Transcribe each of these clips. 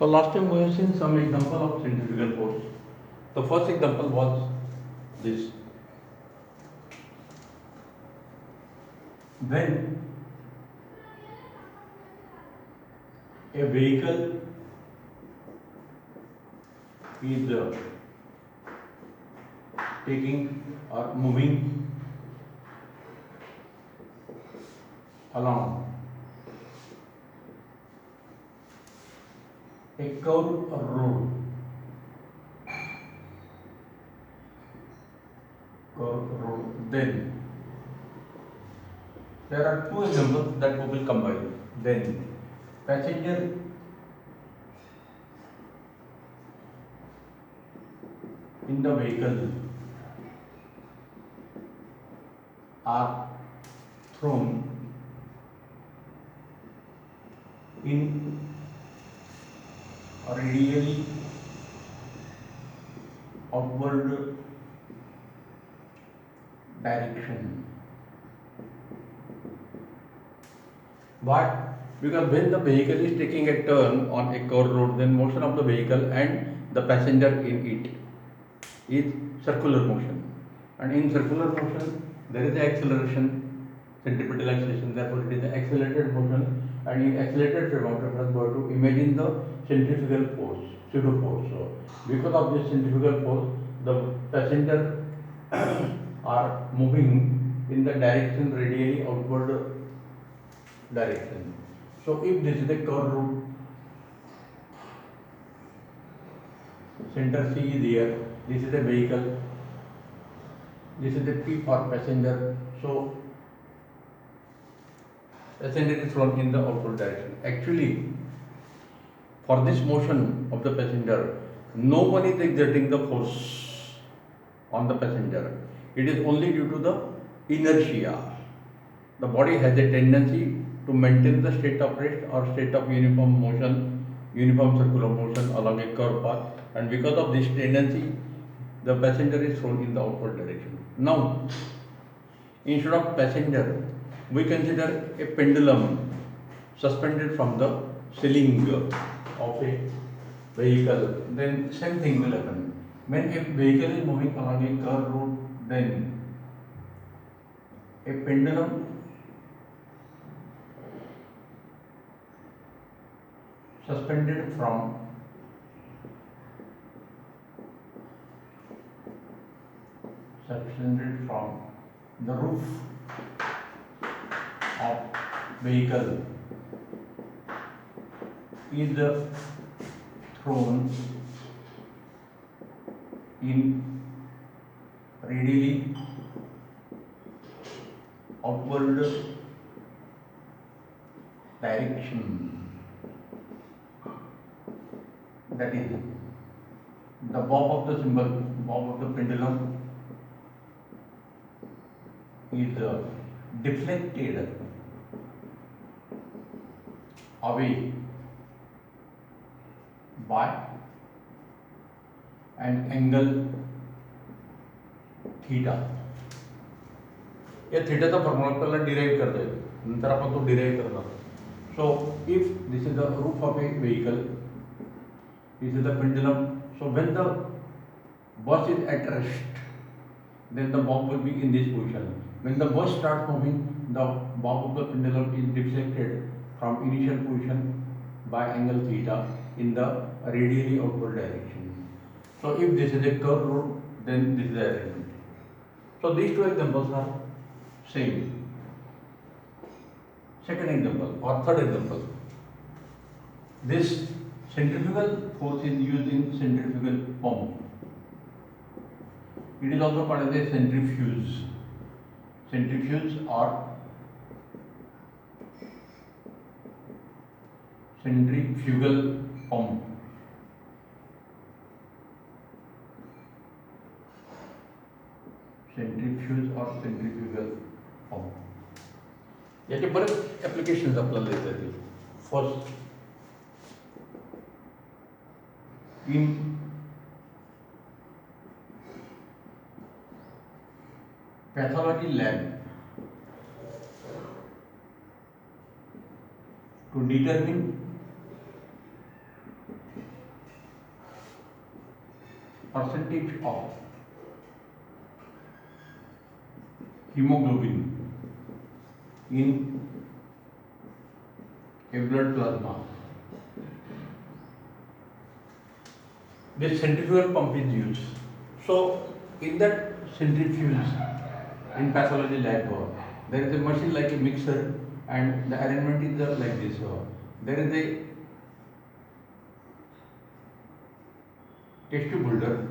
So last time we have seen some example of centrifugal force. The first example was this. When a vehicle is taking or moving along a curved road, then there are two examples that we will combine. Then passenger in the vehicle are thrown in a radially outward direction. Why? Because when the vehicle is taking a turn on a curved road, then motion of the vehicle and the passenger in it is circular motion. And in circular motion, there is the acceleration, centripetal acceleration, therefore it is the accelerated motion. And in accelerated frame of reference, we have to imagine the centrifugal force, pseudo force. So, because of this centrifugal force, the passenger are moving in the direction radially outward direction. So if this is the curved route, center C is here, this is the vehicle, this is the P for passenger. So passenger is thrown in the outward direction. Actually, for this motion of the passenger, no one is exerting the force on the passenger. It is only due to the inertia. The body has a tendency to maintain the state of rest or state of uniform motion, uniform circular motion along a curved path, and because of this tendency, the passenger is thrown in the outward direction. Now, instead of passenger, we consider a pendulum suspended from the ceiling of a vehicle. Then same thing will happen. When a vehicle is moving along a curved road, then a pendulum suspended from the roof of vehicle is thrown in radially outward direction. That is, the bob of the symbol, bob of the pendulum is deflected away by an angle theta. या थीटाचा formula आपल्याला derive करता येतो, नंतर आपण तो derive करणार. So if this is the roof of A vehicle, this is the pendulum. So when the bus is at rest, then the bob will be in this position. When the bus starts moving, the bob of the pendulum is deflected from initial position by angle theta in the radially outward direction. So if this is a curved road, then this is the arrangement. So these two examples are same. Second example or third example, this centrifugal force is used in centrifugal pump. It is also called as a centrifuge. Centrifuge or centrifugal pump. Centrifuge or centrifugal pump. याचे बरेच applications आपल्याला देता येतील. First, in pathology lab to determine percentage of hemoglobin in a blood plasma. This centrifugal pump is used. So in that centrifuge in pathology lab, there is a machine like a mixer, and the arrangement is like this. There is a test tube holder.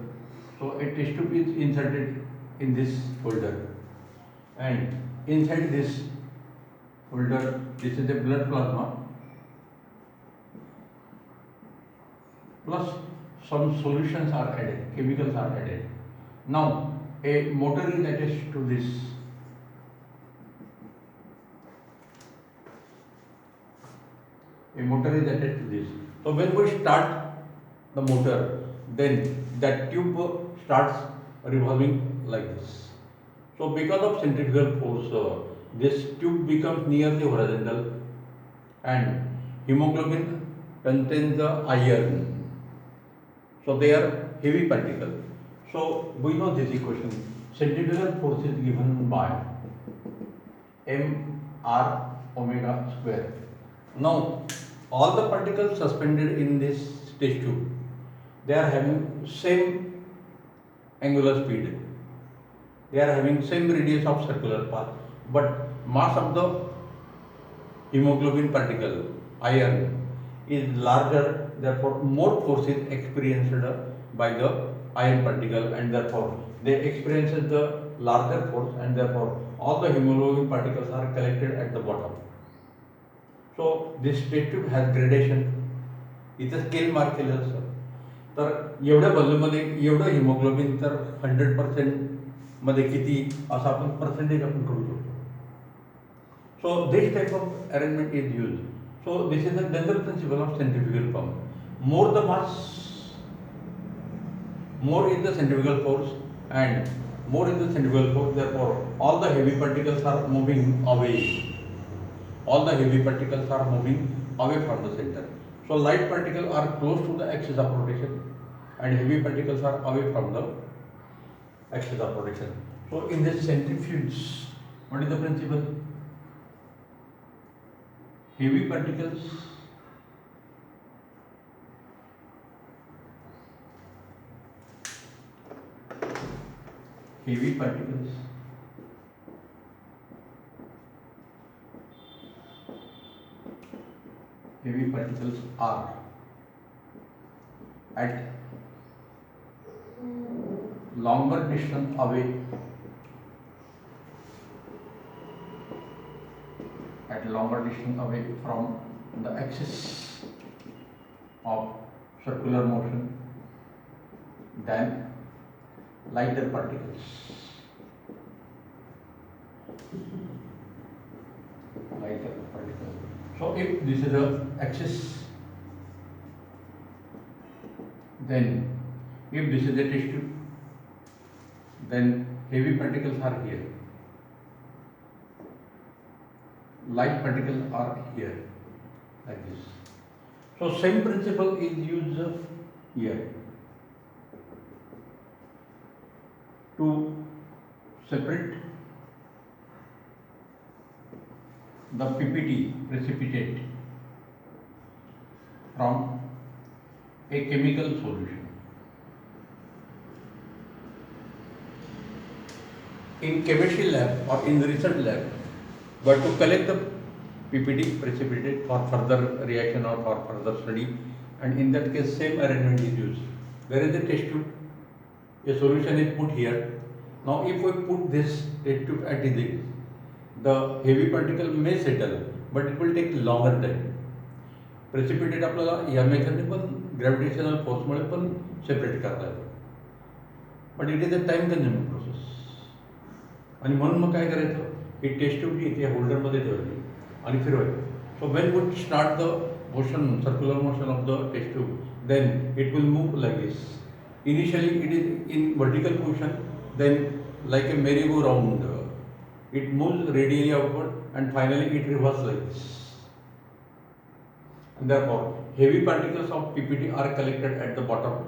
So a test tube is inserted in this holder, and inside this holder, this is the blood plasma plus some solutions are added, chemicals are added. Now a motor is attached to this. A motor is attached to this. So when we start the motor, then that tube starts revolving like this. So because of centrifugal force, this tube becomes nearly horizontal, and hemoglobin contains the iron. So they are heavy particles. So we know this equation. Centrifugal force is given by mr omega square. Now all the particles suspended in this test tube, they are having same angular speed. They are having same radius of circular path, but mass of the hemoglobin particle, iron, is larger, therefore more force is experienced by the iron particle, and therefore they experience the larger force, and therefore all the hemoglobin particles are collected at the bottom. So this test tube has gradation. इथं scale mark केलं असतं, तर एवढ्या व्हॉल्यूममध्ये एवढं haemoglobin तर 100% मध्ये किती असं आपण पर्सेंटेज आपण करू शकतो. So this type of arrangement is used. So this is the general principle of centrifugal pump. More the mass, more is the centrifugal force, and more is the centrifugal force. Therefore, all the heavy particles are moving away. All the heavy particles are moving away from the center. So light particles are close to the axis of rotation, and heavy particles are away from the axis of rotation. So in this centrifuge, what is the principle? Heavy particles are at longer distance away from the axis of circular motion than lighter particles. So if this is the axis, then if this is the test tube, then heavy particles are here, light particles are here, like this. So same principle is used here to separate the PPT precipitate from a chemical solution. In chemistry lab or in research lab, but to collect the PPT precipitate for further reaction or for further study, and in that case same arrangement is used. There is a test tube, a solution is put here. Now if we put this test tube at this, the heavy particle may settle, but it will take longer time. Precipitate आपल्याला या मेथडने पण gravitational फोर्समुळे पण separate करता येतो, but it is a time consuming process. आणि म्हणून मग काय करायचं, ही टेस्ट ट्यूब जी इथे होल्डरमध्ये ठेवायची आणि फिरवायची. So when would start the motion, circular motion of the test tube, then it will move like this. Initially it is in vertical position, then like a merry go round it moves radially outward, and finally it reverses like this. And therefore heavy particles of PPT are collected at the bottom,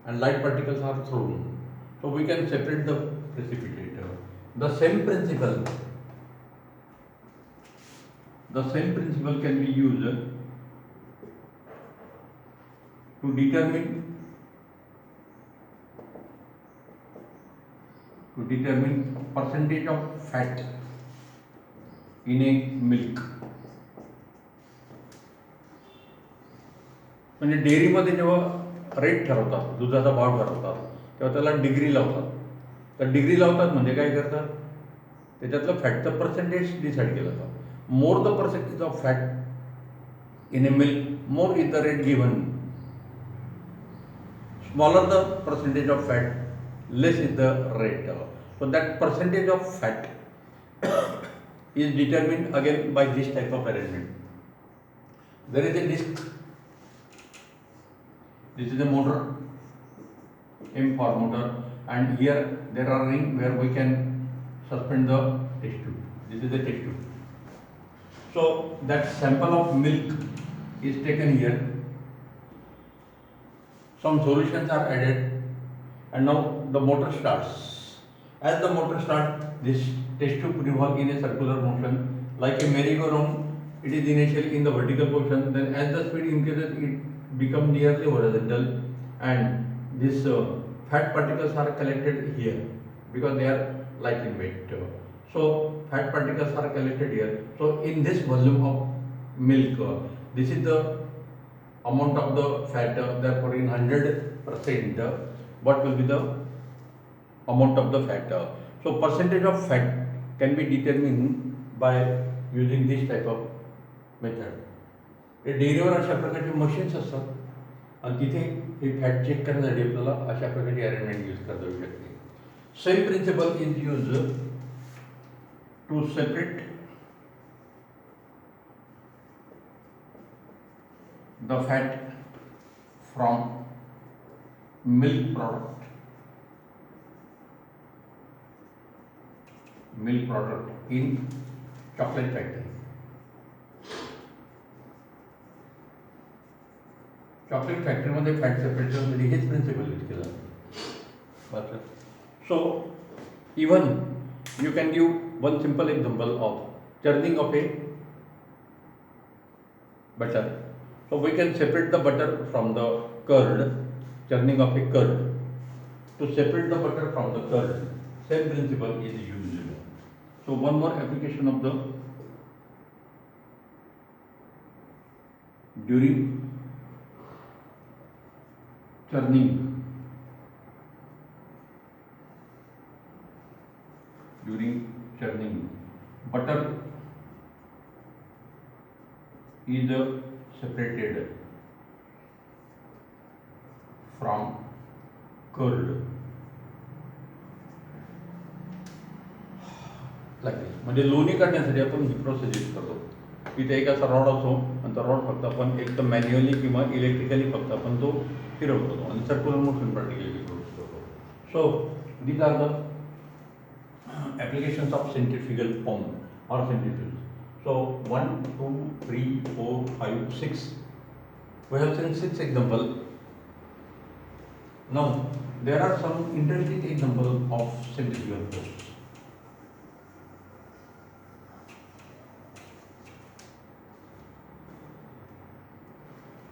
and light particles are thrown. So we can separate the precipitator. The same principle, can be used to determine percentage of fat in a milk. म्हणजे डेअरीमध्ये जेव्हा rate ठरवतात, दुधाचा भाव ठरवतात, तेव्हा त्याला degree लावतात. तर डिग्री लावतात म्हणजे काय करतात, त्याच्यातलं फॅटचं पर्सेंटेज डिसाईड केलं जातं. More the percentage of fat in A milk, more is the rate given. Smaller the percentage of fat, less is the rate. So that percentage of fat is determined again by this type of arrangement. There is a disc. This is a motor, M4 motor, and here there are rings where we can suspend the test tube. This is the test tube. So that sample of milk is taken here. Some solutions are added, and now the motor starts. As the motor starts, this test tube revolves in a circular motion like a merry-go-round. It is initially in the vertical position, then as the speed increases, it becomes nearly horizontal, and this fat particles are collected here because they are light in weight. So fat particles are collected here. So in this volume of milk, this is the amount of the fat. Therefore in 100%, what will be the amount of the fat? So percentage of fat can be determined by using this type of method. हे डेअरीवर अशा प्रकारचे machines असतात आणि तिथे हे fat check करण्यासाठी आपल्याला अशा प्रकारची अरेंजमेंट यूज करता येऊ शकते. Same principle is use to separate the fat from milk product in chocolate factory. Chocolate factory मध्ये फॅट सेपरेशन मध्ये हेच प्रिन्सिपल यूज केला जातो. So even you can give one simple example of churning of a butter. So we can separate the butter from the curd, churning of a curd. To separate the butter from the curd, same principle is used. So one more application of the during churning, butter is separated from curd like this. म्हणजे लोणी काढण्यासाठी आपण ही process use करतो. इथे एक असा rod असतो आणि तो रॉड फक्त आपण एक तर मॅन्युअली किंवा इलेक्ट्रिकली फक्त आपण तो फिरवतो आणि सर्क्युलर मोशन प्रॅक्टिकली करतो. So these are the applications of centrifugal pump or centrifuge. So 1, 2, 3, 4, 5, 6. We have seen 6 examples. Now there are some interesting examples of centrifugal pumps.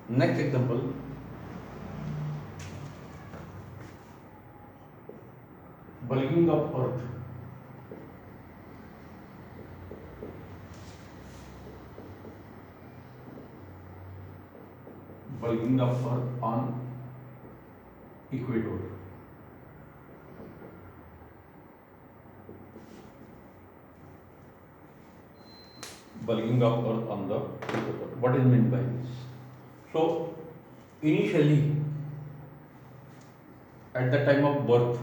Next example, bulging of earth. Bulging of earth on equator. Bulging of earth on the equator. What is meant by this? So initially at the time of birth,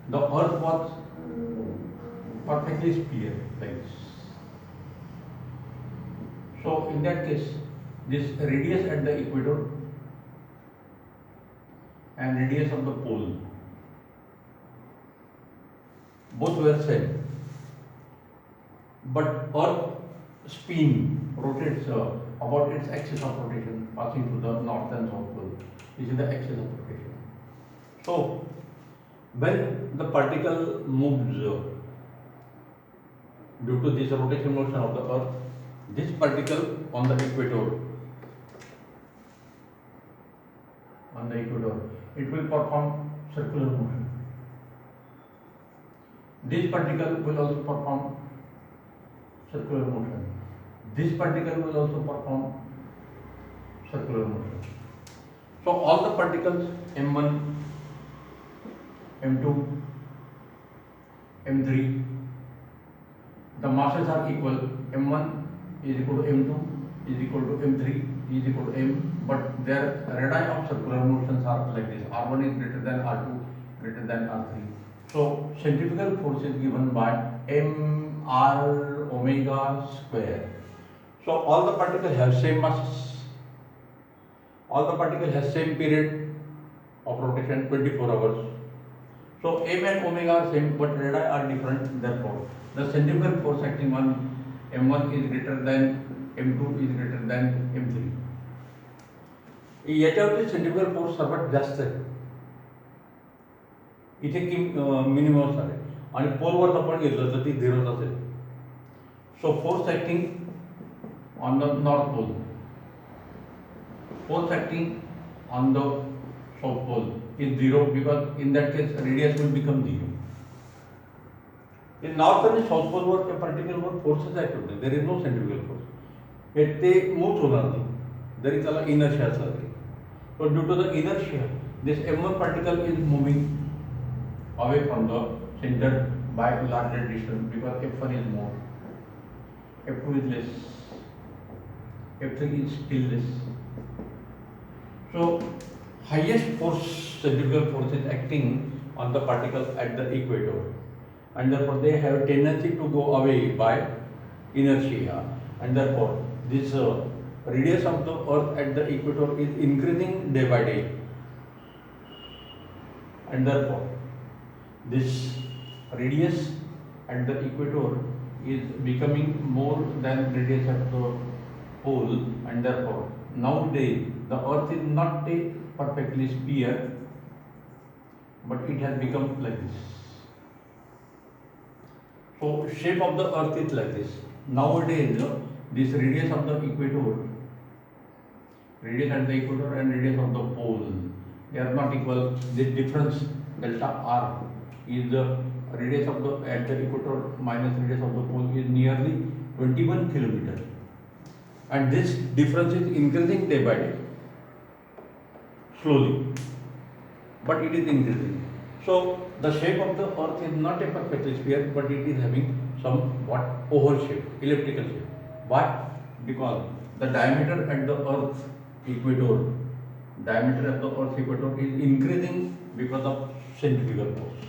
the earth was perfectly sphere like this. So in that case, this radius at the equator and radius of the pole both were same, but earth spin rotates about its axis of rotation, passing to the north and south pole. This is the axis of rotation. So, when the particle moves due to this rotation motion of the earth, this particle on the equator, it will perform circular motion. This particle will also perform circular motion. This particle will also perform circular motion. So all the particles M1, M2, M3, the masses are equal. M1 is equal to M2 is equal to M3 is equal to M, but their radii of circular motions are like this. R1 is greater than R2 greater than R3. So centrifugal force is given by m r omega square. So all the particles have same masses. All the particles have same period of rotation, 24 hours. So m and omega are same, but radii are different. Therefore, the centrifugal force acting on m1 is greater than m2 is greater than m3. याच्यावरती centrifugal force सर्वात जास्त आहे. इथे minimum आहे आणि पोलवर आपण घेतलं तर ती 0 असेल. So force acting on the north pole, force acting on the south pole is 0 because in that case radius will become 0. In north and south pole वर त्या particle वर forces act होते. There is no centrifugal force. ते move होणार नाही जरी त्याला inertia असला तरी. So due to the inertia, this M1 particle is moving away from the center by larger distance because F1 is more, F2 is less, F3 is still less. So highest force, centrifugal force is acting on the particle at the equator, and therefore they have a tendency to go away by inertia, and therefore this radius of the earth at the equator is increasing day by day, and therefore this radius at the equator is becoming more than radius at the pole, and therefore nowadays the earth is not a perfectly sphere, but it has become like this. So shape of the earth is like this. Nowadays this radius of the equator, radius at the equator and radius of the pole, they are not equal. This difference delta r is the radius of the at the equator minus radius of the pole is nearly 21 kilometer, and this difference is increasing day by day, slowly, but it is increasing. So the shape of the earth is not a perfect sphere, but it is having somewhat oval shape, elliptical shape. Why? Because the diameter at the earth equator, diameter at the earth equator is increasing because of centrifugal force.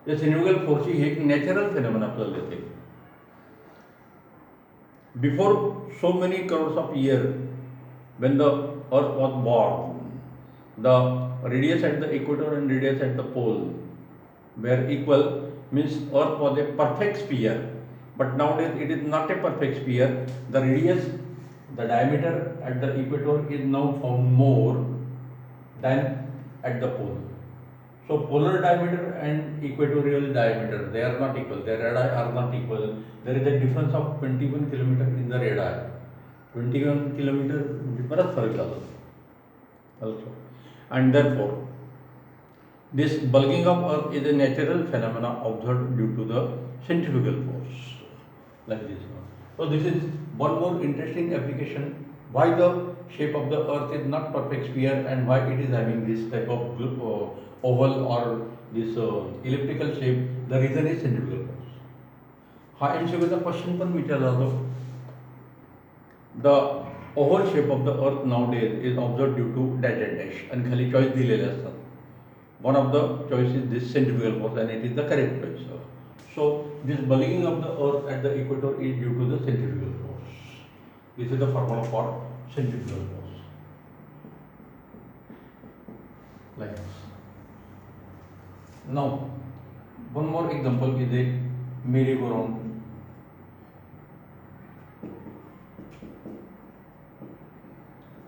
The centrifugal force ही एक natural phenomenon आपल्याला देते. Before so many crores of years, when the earth was born, the radius at the equator and radius at the pole were equal, means earth was a perfect sphere, but nowadays it is not a perfect sphere. The radius, the diameter at the equator is now found more than at the pole. So polar diameter and equatorial diameter, they are not equal, their radii are not equal. There is a difference of 21 km in the radii. 21 km बराच फरक झाला also. And therefore this bulging of earth is a natural phenomena observed due to the centrifugal force, like this one. So this is one more interesting application, why the shape of the earth is not perfect sphere and why it is having this type of oval or this elliptical shape. The reason is centrifugal force. हा MCQ चा question पण विचारला जातो. The oval shape of the earth nowadays is observed due to dash and dash, and खाली choice दिलेले असतात. One of the choice is this centrifugal force, and it is the correct choice. So this bulging of the earth at the equator is due to the centrifugal force. This is the formula for centrifugal force. Like this. Now one more example is a merry-go-round.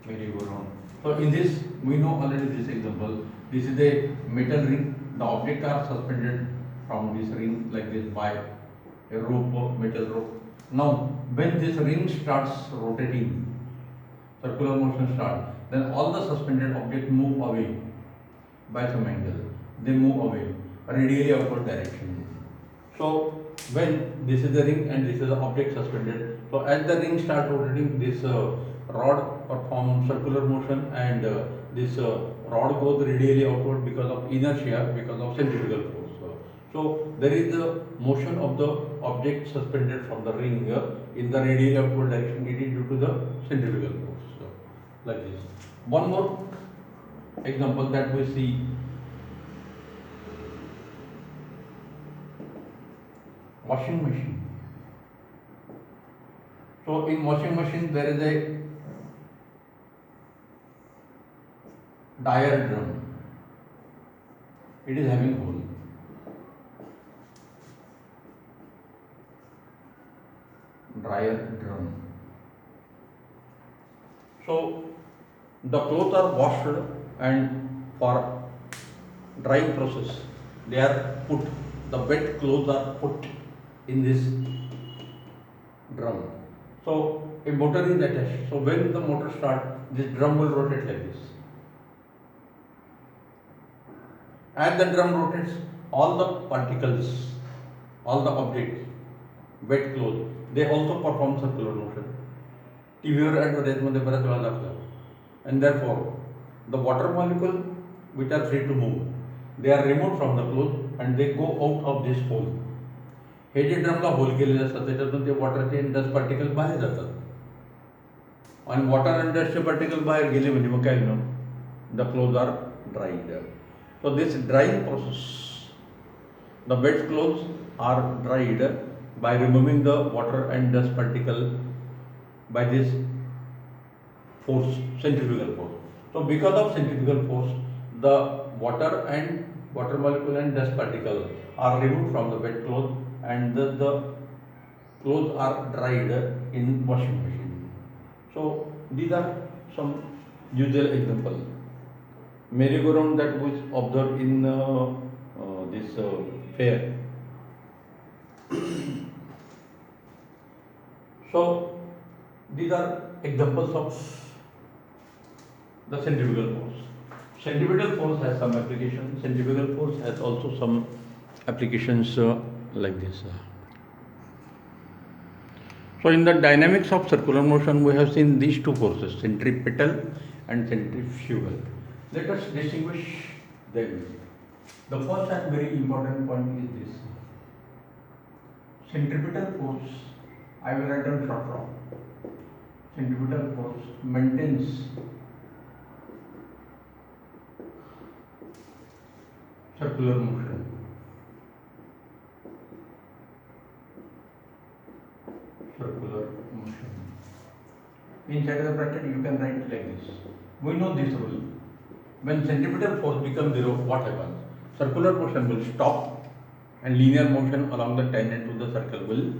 merry-go-round. So in this, we know already this example. This is a metal ring. The objects are suspended from this ring like this by a rope or metal rope. Now, when this ring starts rotating, circular motion starts, then all the suspended objects move away by some angle. They move away radially upward direction. So when this is the ring and this is the object suspended, so as the ring starts rotating, this rod performs circular motion, and this rod goes radially outward because of inertia, because of centrifugal force. So there is the motion of the object suspended from the ring in the radially upward direction. It is due to the centrifugal force, like this. One more example that we see. Washing machine. So in washing machine there is a dryer drum. It is having hole. Dryer drum. So the clothes are washed, and for drying process they are put. The wet clothes are put in this drum. So a motor is attached. So when the motor starts, this drum will rotate like this. As the drum rotates, all the particles, all the objects, wet clothes, they also perform circular motion. टीव्हीवर ॲडव्हर्टाईजमध्ये बऱ्याच वेळा दाखवलं. And therefore, the water molecule which are free to move, they are removed from the cloth and they go out of this hole. हे जे ड्रमला hole केलेले असतात त्याच्यातून ते वॉटरचे डस्ट पार्टिकल बाहेर जातात आणि वॉटर अँड डस्टचे पार्टिकल बाहेर गेले म्हणजे मग काय होणार, the cloth are dried. So this drying process, the wet clothes are dried by removing the water and dust particle by this force, centrifugal force. So because of centrifugal force, the water molecule and dust particle are removed from the wet cloth, and the clothes are dried in washing machine. So these are some usual example. Merry-go-round that was observed in this fair. So these are examples of the centrifugal force. Centripetal force has some application. Centrifugal force has also some applications like this. So in the dynamics of circular motion, we have seen these two forces, centripetal and centrifugal. Let us distinguish them. The first and very important point is this. Centripetal force, I will write down short form. Centripetal force maintains circular motion. Circular motion. Inside the bracket you can write like this. We know this rule. When centripetal force becomes zero, what happens? Circular motion will stop and linear motion along the tangent to the circle will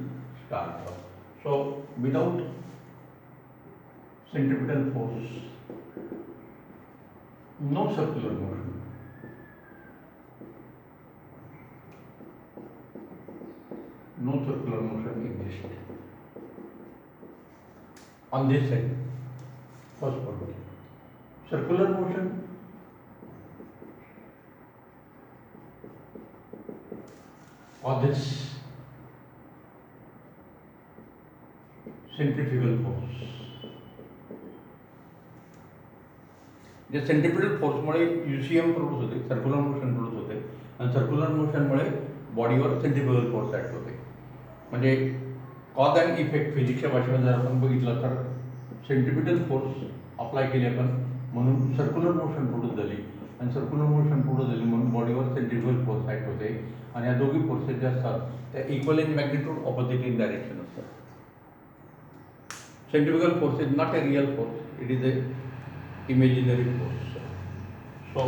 start. So without centripetal force, no circular motion. No circular motion exists. On this side, first point, circular motion or this centrifugal force. जे centripetal फोर्समुळे UCM produce होते, circular motion produce होते, आणि सर्क्युलर मोशनमुळे बॉडीवर centrifugal force act होते. म्हणजे कॉज अँड इफेक्ट फिजिक्सच्या भाषेमध्ये जर आपण बघितलं तर सेंट्रिपिटल फोर्स अप्लाय केली आपण म्हणून सर्क्युलर मोशन प्रोड्यूस झाली, आणि सर्क्युलर मोशन प्रोड्यूस झाली म्हणून बॉडीवर सेंट्रिफ्युगल फोर्स ॲक्ट होते, आणि या दोघी फोर्सेस ज्या असतात त्या equal in magnitude, opposite in direction असतात. Centrifugal force is not a real force, it is a imaginary force. So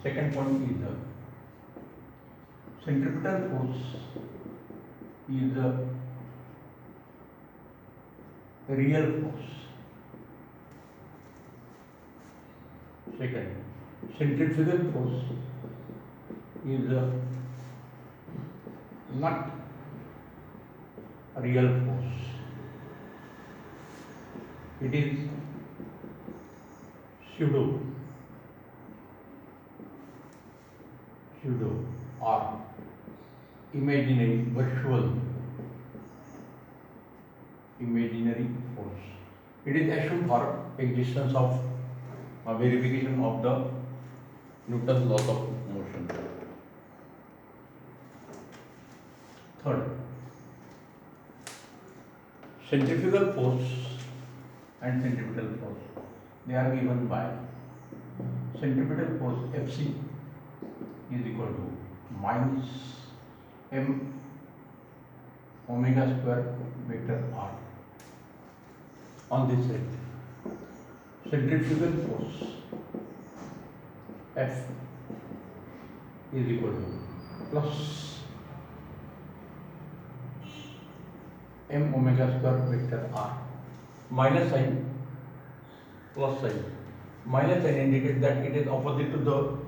second point is the centripetal force is a real force. Second, centrifugal force is not real force. It is pseudo or imaginary force. It is assumed for existence of verification of the Newton's laws of motion. Third, centrifugal force and centripetal force, they are given by centripetal force Fc is equal to minus m omega square vector r. On this side, centrifugal force F is equal to plus m omega square vector r. Minus sign, plus sign. Minus sign indicates that it is opposite to the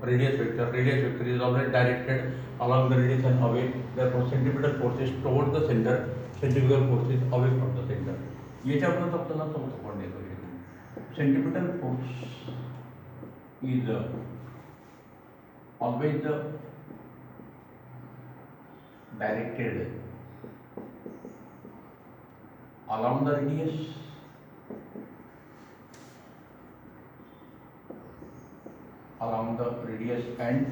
radius vector. Radius vector is always directed along the radius and away. Therefore, centripetal force is towards the center. Centrifugal force is away from the center. याच्यावरूनच आपल्याला चौथा point येतो. Centripetal force is always directed along the radius and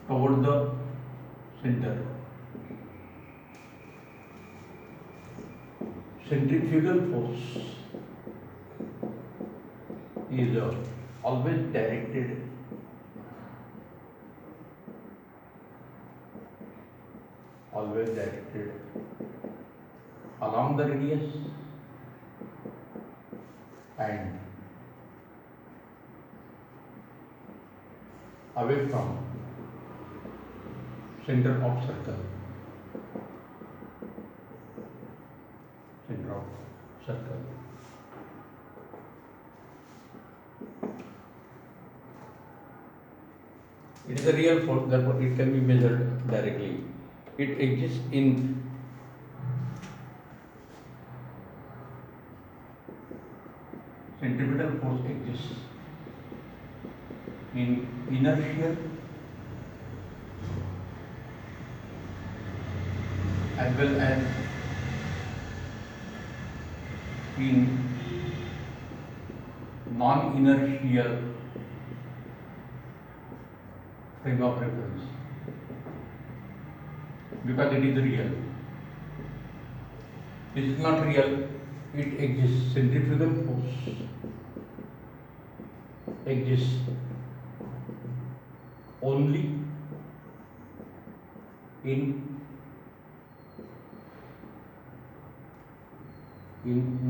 toward the center. Centrifugal force is always directed along the radius and away from center of circle. It is a real force, therefore it can be measured directly. It exists in centripetal force exists in inertial as well as in non-inertial frame of reference, because it is real. This is not real, it exists. Centrifugal force exists only in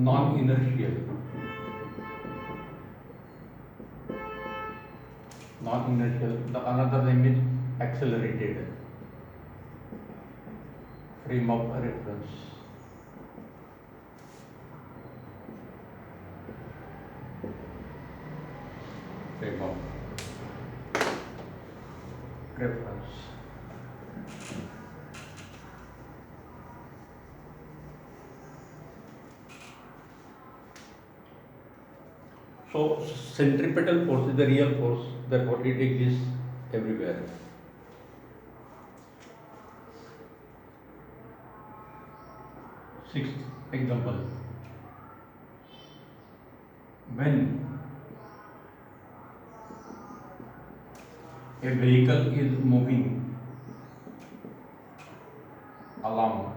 non-inertial the another name is accelerated frame of reference. So centripetal force is the real force, therefore it exists everywhere. Sixth example, when a vehicle is moving along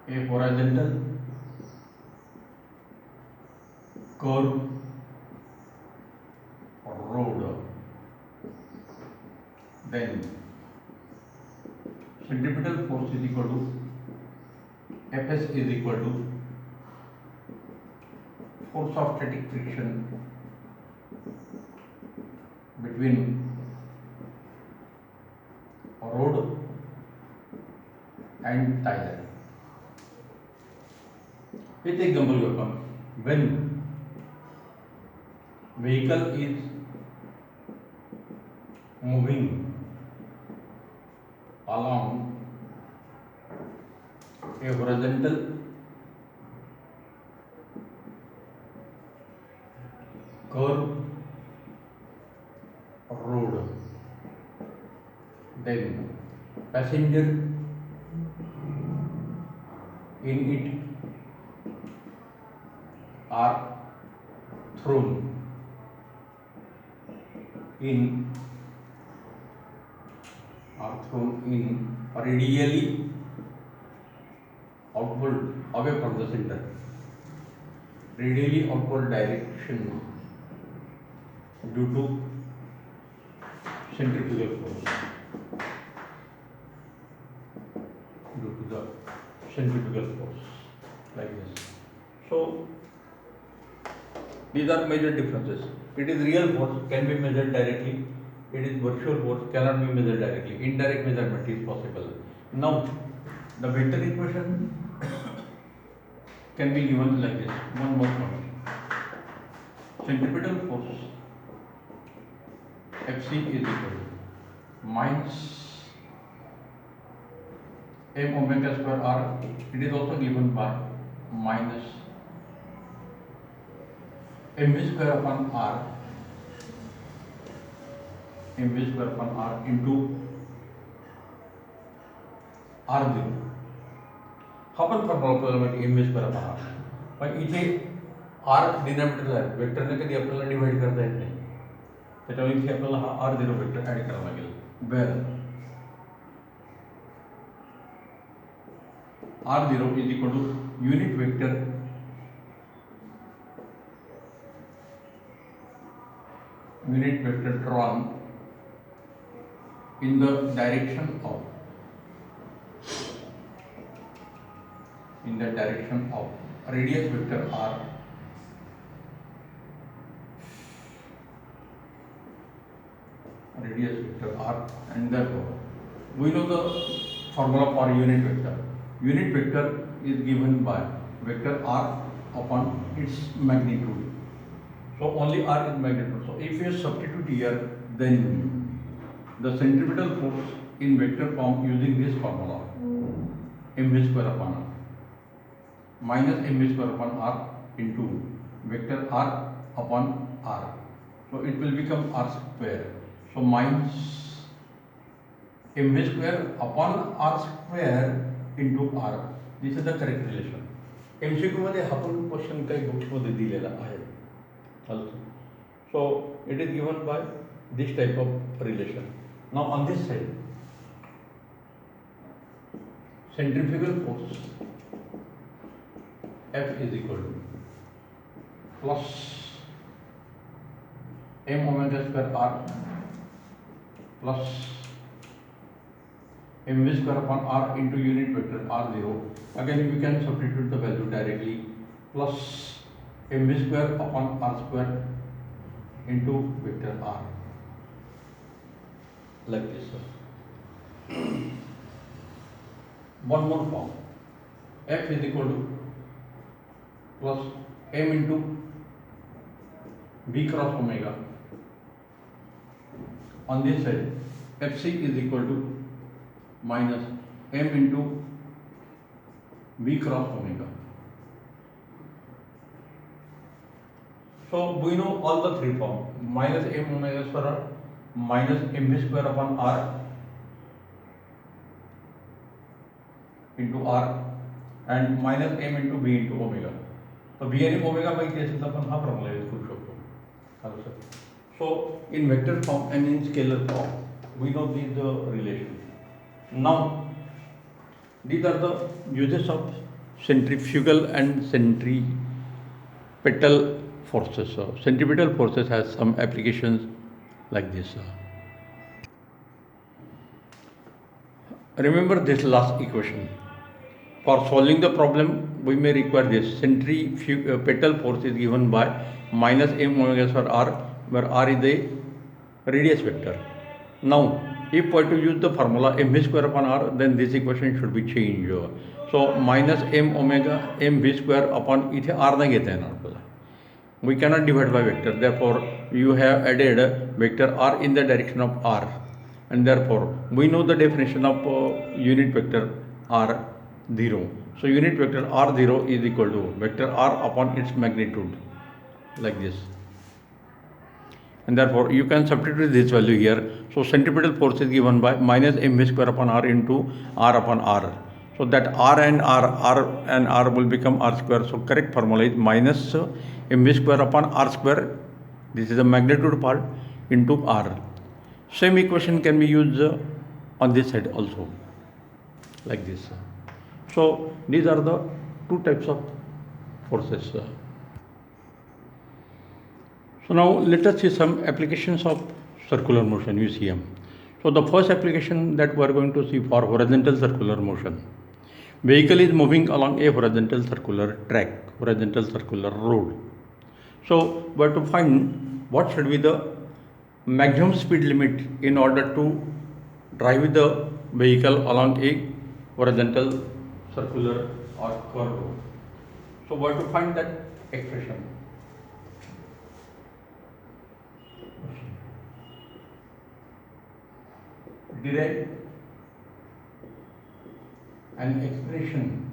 a horizontal curve road, then centripetal force is equal to Fs is equal to force of static friction between road and tire. with example you come when vehicle is moving along a horizontal curve road, then passenger in it are thrown in radially outward away from the center, radially outward direction due to centrifugal force, like this. So these are major differences. It is real force, can be measured directly. It is virtual force, cannot be measured directly. Indirect measurement is possible. Now, the vector equation can be given like this. One more point. Centripetal force Fc is equal to minus m omega square r. It is also given by minus mv square upon r into r0. हा पण formula आपल्याला माहिती mv square upon r. पण इथे r denominator आहे, वेक्टरने कधी आपल्याला divide करता येत नाही, त्याच्यामुळे इथे आपल्याला हा r0 वेक्टर ऍड करावा लागेल. Where r0 is equal to unit vector drawn in the direction of radius vector r and therefore we know the formula for unit vector. Unit vector is given by vector r upon its magnitude. So only r is magnitude. So if you substitute here, then the centripetal force in vector form using this formula mv square upon r minus mv square upon r into vector r upon r. So it will become r square. So minus mv square upon r square into r. This is the correct relation. MCQ मध्ये हा पण question काही books मध्ये दिलेला आहे. Also, so it is given by this type of relation. Now on this side, centrifugal force F is equal to plus m omega square r plus mv square upon r into unit vector r0. Again we can substitute the value directly, plus mv square upon r square into vector r, like this. One more form, f is equal to plus m into v cross omega. On this side, fc is equal to minus m into v cross omega. So we know all the three forms: minus m omega square, minus mv square upon r into r, and minus m into v into omega. So v आणि omega माहिती असेल तर आपण हा formula use करू शकतो. So in vector form and in scalar form, we know these relation. Now these are the uses of centrifugal and centripetal forces. Centripetal forces has some applications like this. Remember this last equation. For solving the problem, we may require this. Centripetal force is given by minus m omega square r, where r is the radius vector. Now if we to use the formula mv square upon r, then this equation should be changed. So minus m omega mv square upon इथे r नाही घेता येणार आपल्याला. We cannot divide by vector. Therefore, you have added vector r in the direction of r, and therefore we know the definition of unit vector r0. So unit vector r0 is equal to vector r upon its magnitude, like this. And therefore you can substitute this value here. So centripetal force is given by minus mv square upon r into r upon r. So that r and r will become r square. So correct formula is minus mv square upon r square. This is the magnitude part into r. Same equation can be used on this side also, like this. So these are the two types of forces. So now let us see some applications of circular motion, UCM. So the first application that we are going to see for horizontal circular motion. Vehicle is moving along a horizontal circular track, horizontal circular road. So we have to find what should be the maximum speed limit in order to drive the vehicle along a horizontal circular or curved road. So we have to find that expression. Derive an expression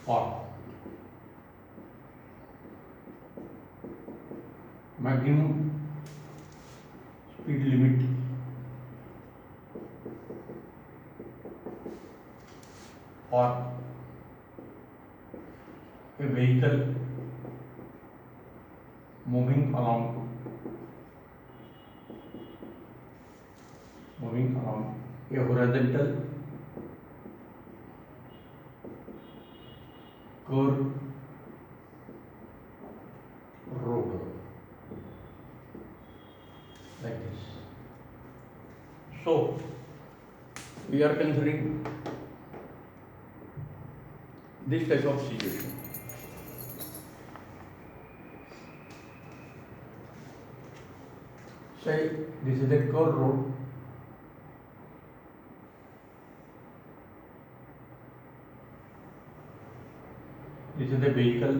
for maximum speed limit for a vehicle moving along a horizontal curved road, like this. So we are considering this type of situation. Say this is a curved road. This is the vehicle.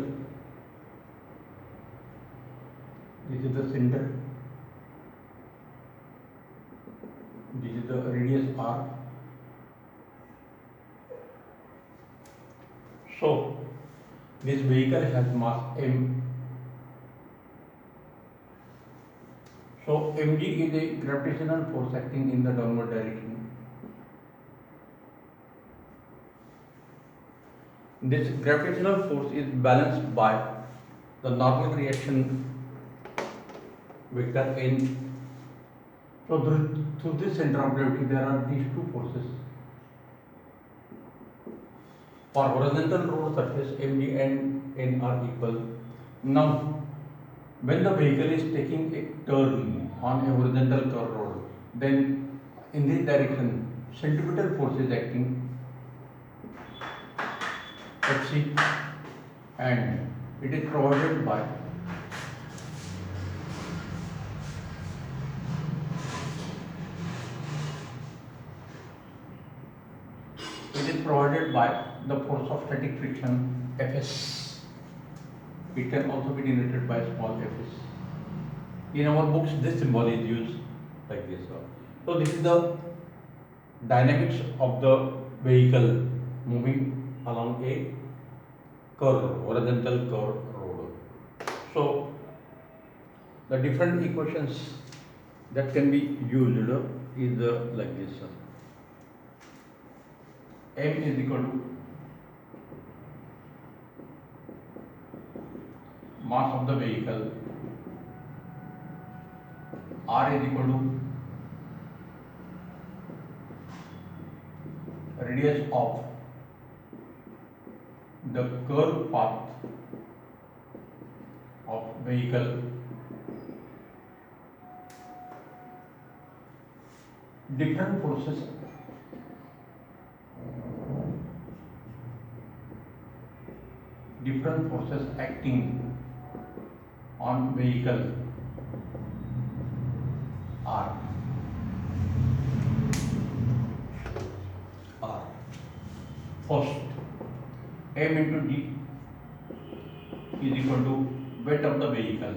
This is the center. This is the radius r. So this vehicle has mass m. So mg is a gravitational force acting in the downward direction. This gravitational force is balanced by the normal reaction vector n. So through this center of gravity there are these two forces. For horizontal road surface, mg and n are equal. Now when the vehicle is taking a turn on a horizontal curved road, then in this direction centripetal force is acting Hc, and it is provided by the force of static friction Fs. It can also be denoted by small fs. In our books, this symbol is used like this. So this is the dynamics of the vehicle moving along a curved, horizontal curved road. So the different equations that can be used is like this. M is equal to mass of the vehicle, R is equal to radius of the curved path of vehicle, different forces acting on vehicle R. R. First, M into D is equal to weight of the vehicle.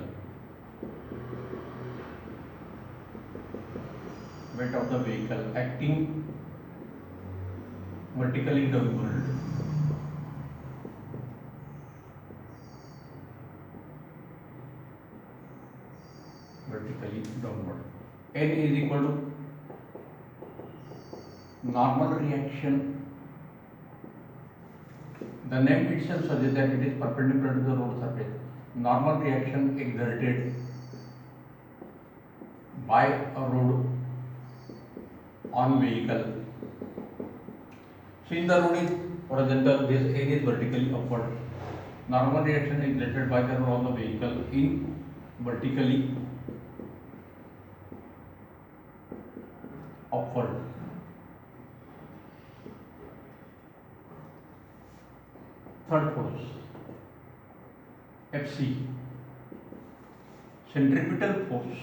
Weight of the vehicle acting vertically downward. Vertically downward. N is equal to normal reaction. The name itself suggests that it is perpendicular to the road surface. Normal reaction exerted by a road on vehicle. Since the road is horizontal, this area is vertically upward. Normal reaction exerted by the road on the vehicle in vertically upward. Third force, Fc, centripetal force.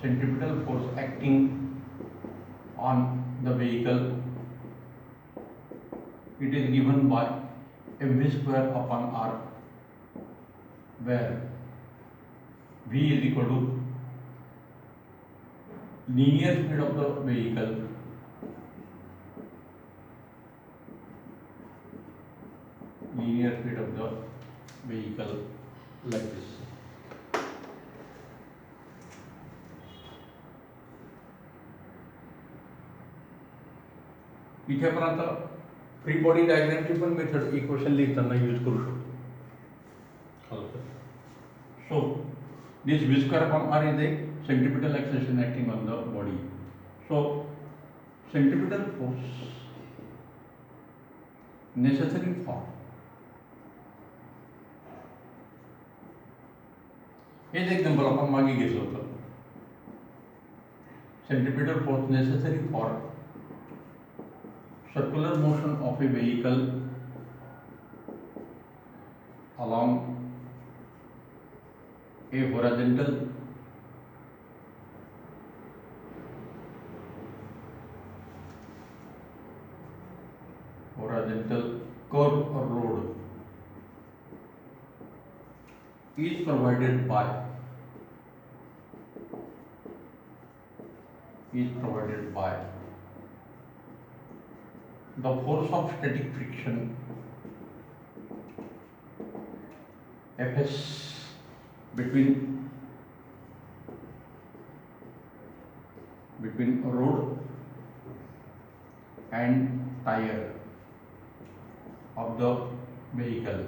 Centripetal force acting on the vehicle. It is given by mv square upon r, where v is equal to linear speed of the vehicle like this. इथे आपण आता free body डायग्रामची पण method equation लिहिताना use करू शकतो. So this v square upon r is a centripetal acceleration acting on the body. So centripetal force necessary for H example आपण मागे घेतलं होतं. centripetal force necessary for circular motion of a vehicle along a horizontal curve or road is provided by the force of static friction Fs between road and tire of the vehicle.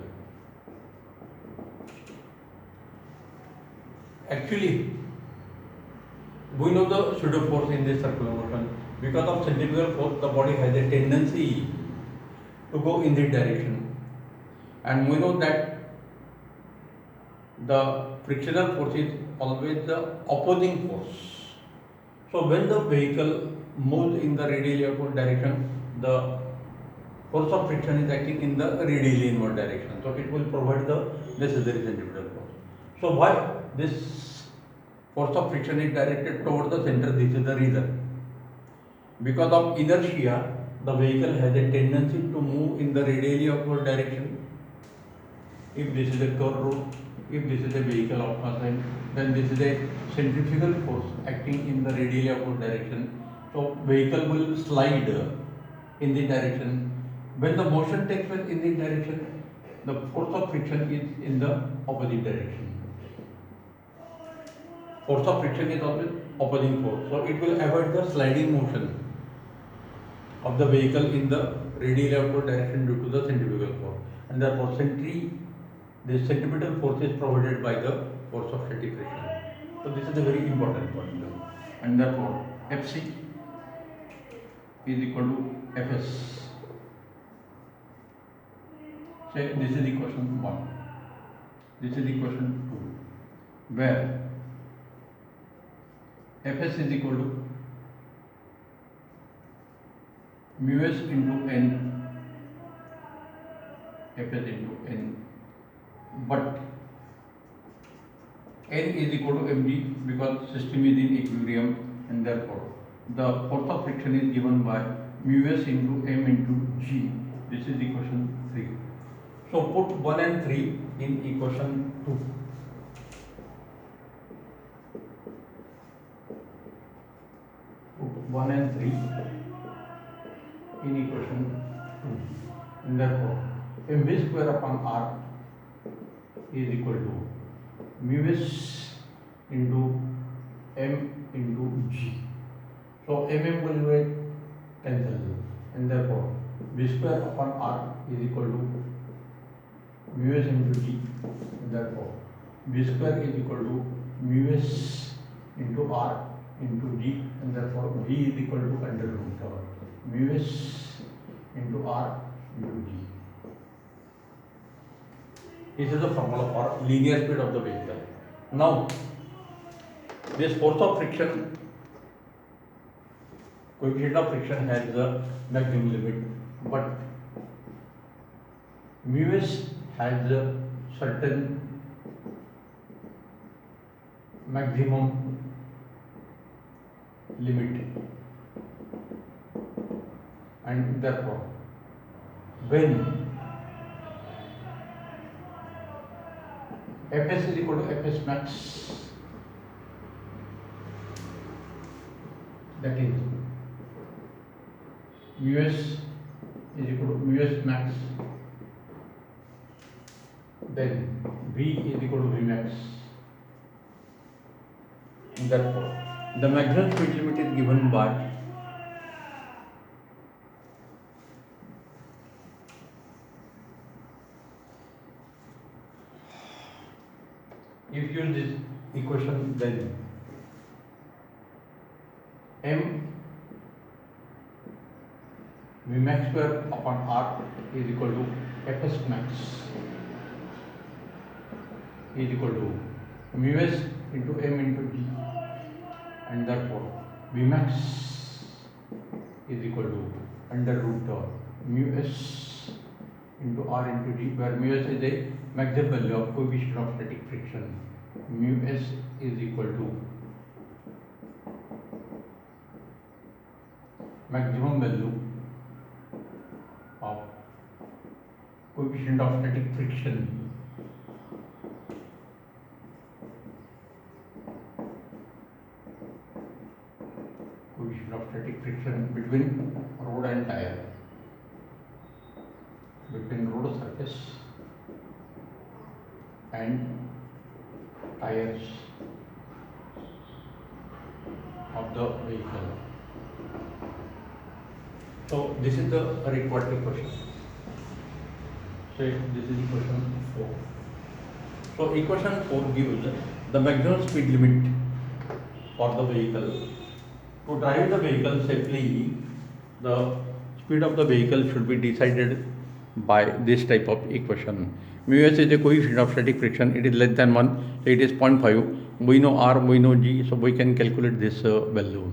Actually, we know the pseudo force in this circular motion. Because of centrifugal force, the body has a tendency to go in this direction, and we know that the frictional force is always the opposing force. So when the vehicle moves in the radially upward direction, the force of friction is acting in the radially inward direction. So it will provide the necessary centripetal force. So why this force of friction is directed towards the center? This is the reason. Because of inertia, the vehicle has a tendency to move in the radially upward direction. If this is a curved road, if this is a vehicle of concern, then this is a centrifugal force acting in the radially upward direction. So vehicle will slide in the direction. When the motion takes place in the direction, the force of friction is in the opposite direction. Force of friction is always opposing force. So it will avoid the sliding motion of the vehicle in the radially upward direction due to the centrifugal force. And therefore the centripetal force is provided by the force of static friction. So this is a very important point. And therefore Fc is equal to Fs. Say this is equation 1. This is equation 2. Where Fs is equal to mu s into n, Fs into n, but N is equal to mg because system is in equilibrium, and therefore the force of friction is given by mu s into m into g. This is equation 3. So put 1 and 3 in equation 2. Put 1 and 3 in equation 2. And therefore mv square upon r is equal to mu s into m into g. So will be cancelled, and therefore v square upon r is equal to mu s into g, and therefore v square is equal to mu s into r into g, and therefore v is equal to under root of mu s into r into g. This is the formula for linear speed of the vehicle. Now, this force of friction, coefficient of friction has the maximum limit, but mu s has a certain maximum limit, and therefore when Fs is equal to Fs max, that is mu s is equal to mu s max, then V is equal to V max. Therefore, the maximum speed limit is given by if you use this equation, then m V max square upon r is equal to Fs max is equal to mu s into m into g, and therefore V max is equal to under root of mu s into r into g, where mu s is a maximum value of coefficient of static friction. Mu s is equal to maximum value of coefficient of static friction between road and tire, between road surface and tires of the vehicle. So this is the required equation. Say this is equation 4. So equation 4 gives the maximum speed limit for the vehicle. To drive the vehicle safely, the speed of the vehicle should be decided by this type of equation. Mu s is a coefficient of static friction. It is less than 1, so it is 0.5. We know r, we know g, so we can calculate this value.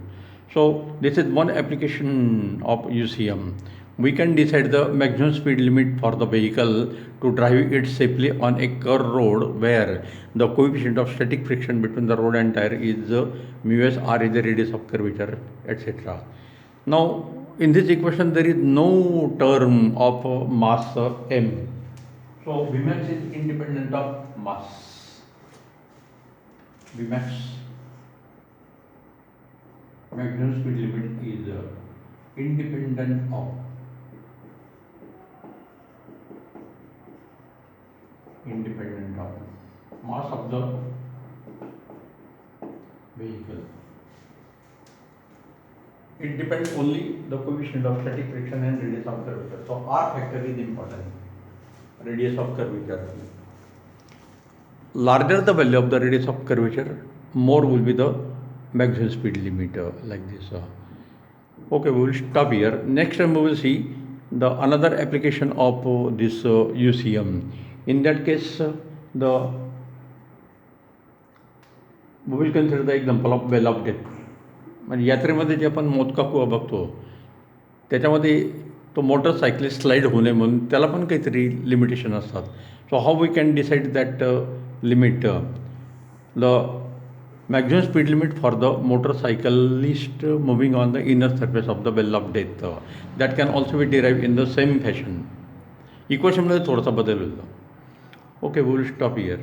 So this is one application of UCM. We can decide the maximum speed limit for the vehicle to drive it safely on a curved road where the coefficient of static friction between the road and tire is mu s, r is the radius of curvature, etc. Now, in this equation, there is no term of mass m. So Vmax is independent of mass. Vmax, maximum speed limit, is independent of mass of the vehicle. It depends only the coefficient of static friction and radius of curvature. So R factor is important. Radius of curvature. Larger the value of the radius of curvature, more will be the maximum speed limit, like this. Okay, we will stop here. Next time we will see the another application of this UCM. In that case, we will consider the example of well of death. म्हणजे यात्रेमध्ये जे आपण मोदका कुवा बघतो त्याच्यामध्ये तो मोटरसायकलिस्ट slide होऊ नये म्हणून त्याला पण काहीतरी लिमिटेशन असतात. So how we can decide that limit. the maximum speed limit for the motorcyclist moving on the inner surface of the well of death. That can also be derived in the same fashion. इक्वेशनमध्ये थोडासा बदल होतो. Okay, we will stop here.